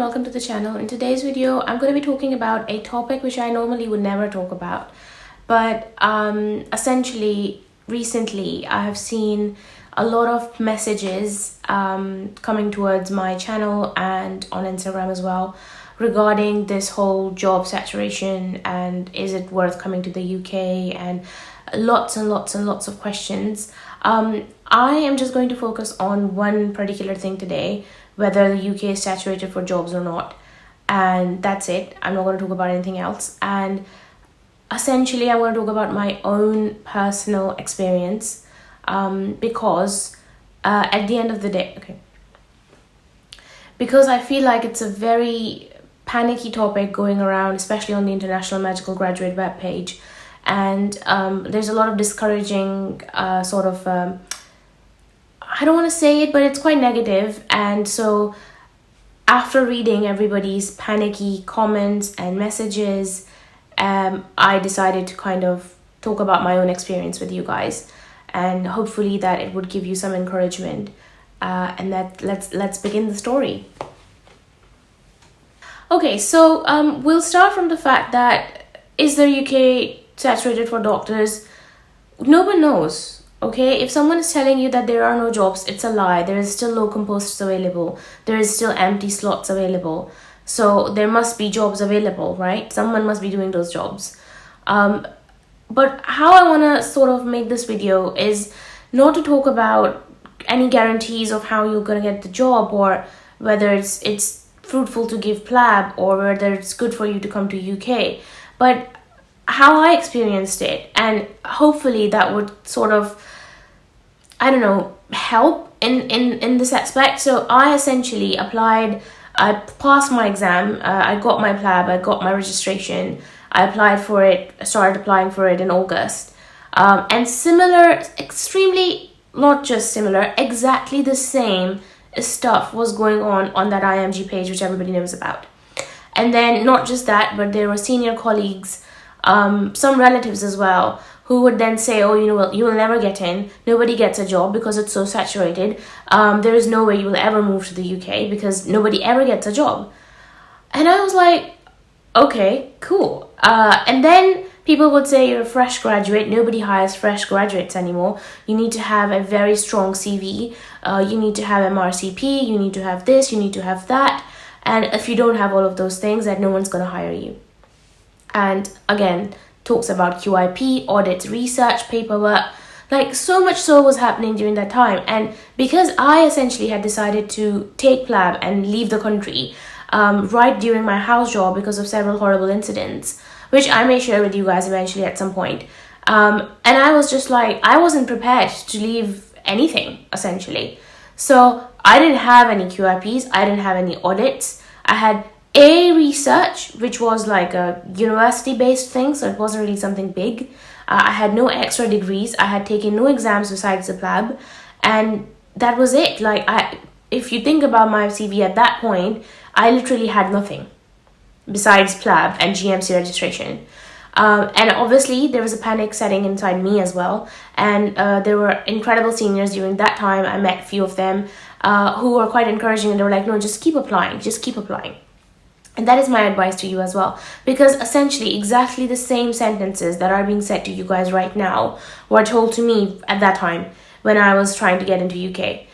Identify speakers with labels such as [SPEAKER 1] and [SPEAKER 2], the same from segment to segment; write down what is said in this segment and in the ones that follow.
[SPEAKER 1] welcome to the channel. In today's video, I'm going to be talking about a topic which I normally would never talk about. But essentially, recently, I have seen a lot of messages coming towards my channel and on Instagram as well regarding this whole job saturation and is it worth coming to the UK, and lots and lots of questions. I am just going to focus on one particular thing today, whether the UK is saturated for jobs or not, and that's it. I'm not going to talk about anything else, and essentially I'm going to talk about my own personal experience because at the end of the day, because I feel like it's a very panicky topic going around, especially on the International Medical Graduate webpage, and there's a lot of discouraging I don't want to say it, but it's quite negative. And so after reading everybody's panicky comments and messages, I decided to kind of talk about my own experience with you guys, and hopefully that it would give you some encouragement. And that let's begin the story. Okay, so we'll start from the fact that, is the UK saturated for doctors? No one knows. Okay, if someone is telling you that there are no jobs, it's a lie. There is still locum posts available. There is still empty slots available. So there must be jobs available, right? Someone must be doing those jobs. But how I want to sort of make this video is not to talk about any guarantees of how you're going to get the job, or whether it's fruitful to give plab, or whether it's good for you to come to UK. But how I experienced it, and hopefully that would sort of, I don't know, help in this aspect. So I essentially applied, I passed my exam, I got my plab, I got my registration, I applied for it, started applying for it in August. And similar, extremely, not just similar, exactly the same stuff was going on that IMG page, which everybody knows about. And then not just that, but there were senior colleagues, some relatives as well, who would then say, oh, you will never get in, nobody gets a job because it's so saturated, there is no way you will ever move to the UK because nobody ever gets a job. And I was like, okay, cool. And then people would say, you're a fresh graduate, nobody hires fresh graduates anymore, you need to have a very strong CV, you need to have MRCP, you need to have this, you need to have that, and if you don't have all of those things, then no one's going to hire you. And again, talks about QIP, audits, research, paperwork, like so much so was happening during that time. And because I essentially had decided to take plab and leave the country right during my house job because of several horrible incidents, which I may share with you guys eventually at some point. And I was just like, I wasn't prepared to leave anything, essentially. So I didn't have any QIPs, I didn't have any audits, I had a research, which was like a university-based thing, so it wasn't really something big. I had no extra degrees, I had taken no exams besides the plab, and that was it. Like, if you think about my CV at that point, I literally had nothing besides plab and GMC registration. And obviously there was a panic setting inside me as well, and there were incredible seniors during that time. I met a few of them who were quite encouraging, and they were like, no, just keep applying, just keep applying. And that is my advice to you as well, because essentially exactly the same sentences that are being said to you guys right now were told to me at that time when I was trying to get into UK.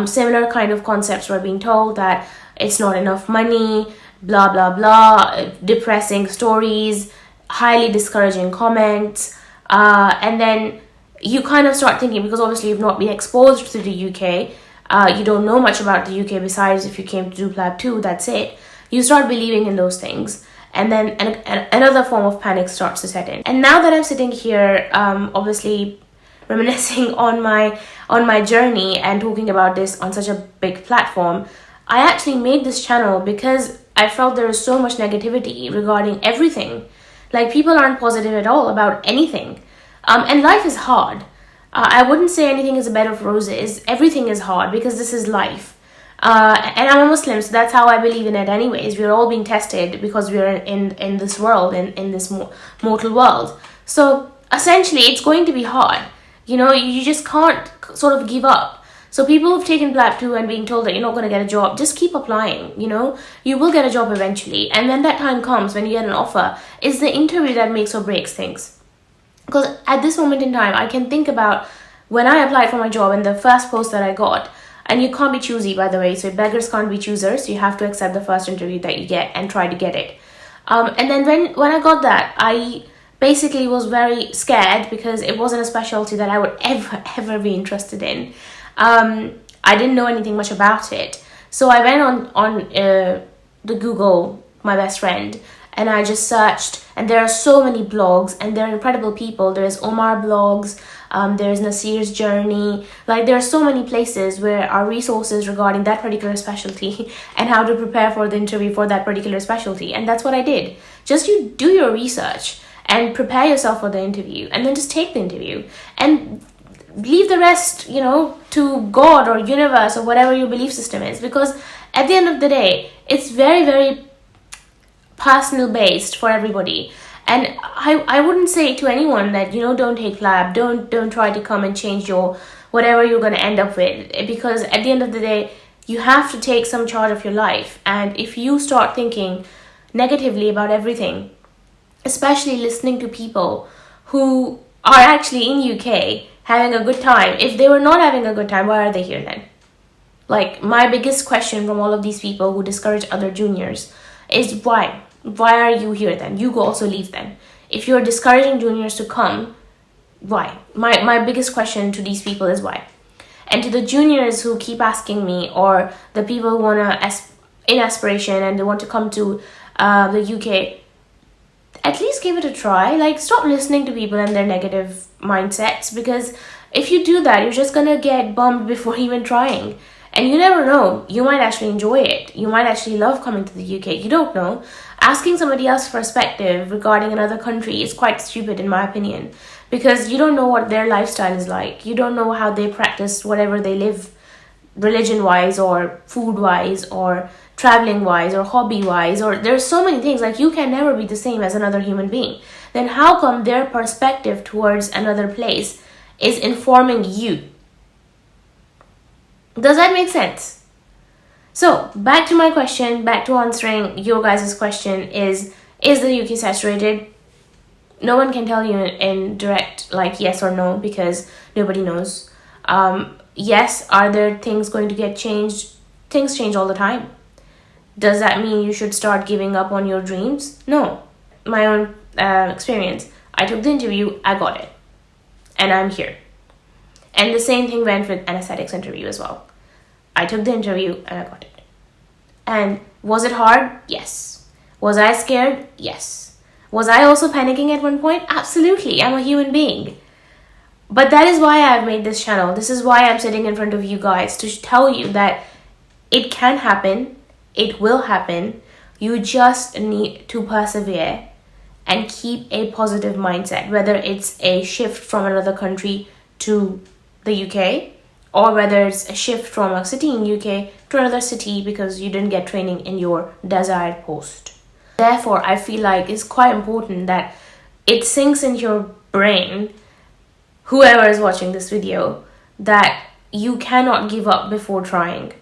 [SPEAKER 1] Similar kind of concepts were being told, that it's not enough money, blah, blah, blah, depressing stories, highly discouraging comments. And then you kind of start thinking, because obviously you've not been exposed to the UK, you don't know much about the UK besides if you came to do plab 2, that's it. You start believing in those things, and then another form of panic starts to set in. And now that I'm sitting here, obviously reminiscing on my journey and talking about this on such a big platform, I actually made this channel because I felt there is so much negativity regarding everything. Like, people aren't positive at all about anything, and life is hard. I wouldn't say anything is a bed of roses. Everything is hard because this is life. And I'm a Muslim, so that's how I believe in it anyways. We're all being tested because we're in this world, in this mortal world. So essentially it's going to be hard. You know, you just can't sort of give up. So people who've taken PLAB 2 and being told that you're not going to get a job, just keep applying, you will get a job eventually. And when that time comes, when you get an offer, it's the interview that makes or breaks things. Because at this moment in time, I can think about when I applied for my job and the first post that I got, and you can't be choosy, by the way, so beggars can't be choosers. You have to accept the first interview that you get and try to get it. And then when I got that, I basically was very scared because it wasn't a specialty that I would ever be interested in. I didn't know anything much about it. So I went on the Google, my best friend, and I just searched, and there are so many blogs, and they're incredible people. There's Omar blogs, there's Nasir's journey. Like, there are so many places where are resources regarding that particular specialty and how to prepare for the interview for that particular specialty. And that's what I did. Just you do your research and prepare yourself for the interview, and then just take the interview and leave the rest, to God or universe or whatever your belief system is. Because at the end of the day, it's very, very personal based for everybody. And I wouldn't say to anyone that, don't take PLAB, don't try to come and change your whatever you're going to end up with, because at the end of the day, you have to take some charge of your life. And if you start thinking negatively about everything, especially listening to people who are actually in UK having a good time, if they were not having a good time, why are they here then? Like, my biggest question from all of these people who discourage other juniors is why? Why are you here then? You go also leave then. If you're discouraging juniors to come, why? My biggest question to these people is why? And to the juniors who keep asking me, or the people who want to in aspiration and they want to come to the UK, at least give it a try. Like, stop listening to people and their negative mindsets, because if you do that, you're just gonna get bummed before even trying. And you never know, you might actually enjoy it. You might actually love coming to the UK. You don't know. Asking somebody else's perspective regarding another country is quite stupid, in my opinion, because you don't know what their lifestyle is like. You don't know how they practice whatever they live, religion-wise or food-wise or traveling-wise or hobby-wise, or there's so many things. Like, you can never be the same as another human being. Then how come their perspective towards another place is informing you? Does that make sense? So, back to my question, back to answering your guys' question is the UK saturated? No one can tell you in direct, like, yes or no, because nobody knows. Yes, are there things going to get changed? Things change all the time. Does that mean you should start giving up on your dreams? No. My own experience. I took the interview, I got it. And I'm here. And the same thing went with anesthetics interview as well. I took the interview and I got it. And was it hard? Yes. Was I scared? Yes. Was I also panicking at one point? Absolutely. I'm a human being. But that is why I've made this channel. This is why I'm sitting in front of you guys, to tell you that it can happen. It will happen. You just need to persevere and keep a positive mindset, whether it's a shift from another country to the UK, or whether it's a shift from a city in UK to another city because you didn't get training in your desired post. Therefore, I feel like it's quite important that it sinks into your brain, whoever is watching this video, that you cannot give up before trying.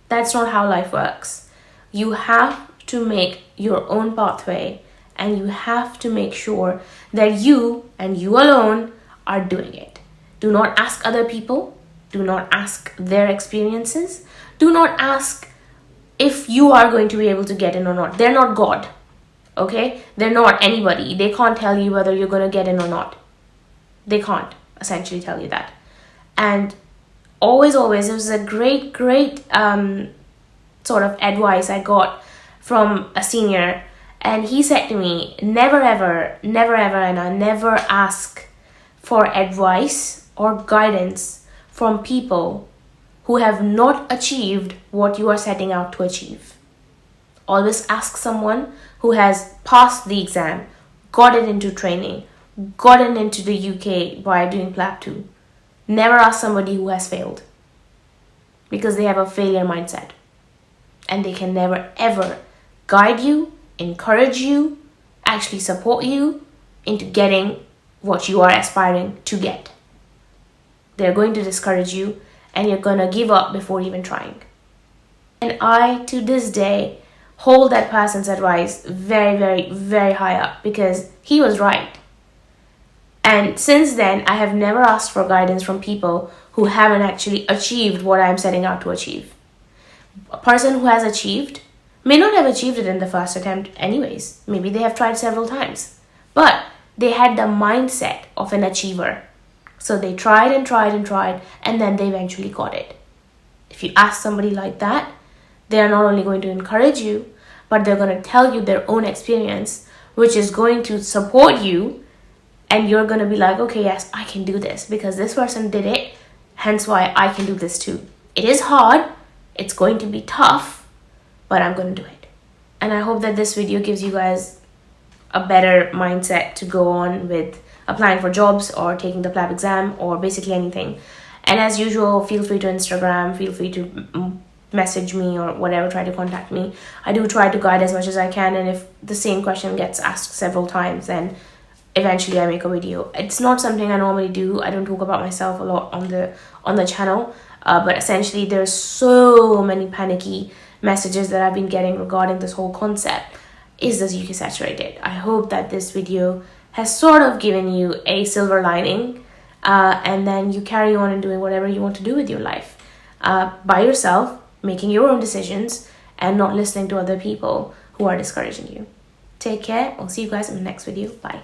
[SPEAKER 1] That's not how life works. You have to make your own pathway, and you have to make sure that you and you alone are doing it. Do not ask other people. Do not ask their experiences. Do not ask if you are going to be able to get in or not. They're not God, okay? They're not anybody. They can't tell you whether you're going to get in or not. They can't essentially tell you that. And always, it was a great sort of advice I got from a senior. And he said to me, never ever, and I never ask for advice or guidance from people who have not achieved what you are setting out to achieve. Always ask someone who has passed the exam, gotten into training, gotten into the UK by doing PLAB 2. Never ask somebody who has failed, because they have a failure mindset and they can never ever guide you, encourage you, actually support you into getting what you are aspiring to get. They're going to discourage you and you're gonna give up before even trying. And I, to this day, hold that person's advice very, very, very high up because he was right. And since then, I have never asked for guidance from people who haven't actually achieved what I'm setting out to achieve. A person who has achieved may not have achieved it in the first attempt anyways. Maybe they have tried several times. But they had the mindset of an achiever. So they tried and tried and tried, and then they eventually got it. If you ask somebody like that, they are not only going to encourage you, but they're going to tell you their own experience, which is going to support you, and you're going to be like, okay, yes, I can do this because this person did it, hence why I can do this too. It is hard, it's going to be tough, but I'm going to do it. And I hope that this video gives you guys a better mindset to go on with applying for jobs or taking the PLAB exam or basically anything. And as usual, feel free to Instagram, feel free to message me or whatever, try to contact me. I do try to guide as much as I can, and if the same question gets asked several times, then eventually I make a video. It's not something I normally do. I don't talk about myself a lot on the channel, but essentially there's so many panicky messages that I've been getting regarding this whole concept. Is this UK saturated? I hope that this video has sort of given you a silver lining, and then you carry on and doing whatever you want to do with your life by yourself, making your own decisions and not listening to other people who are discouraging you. Take care. I'll see you guys in the next video. Bye.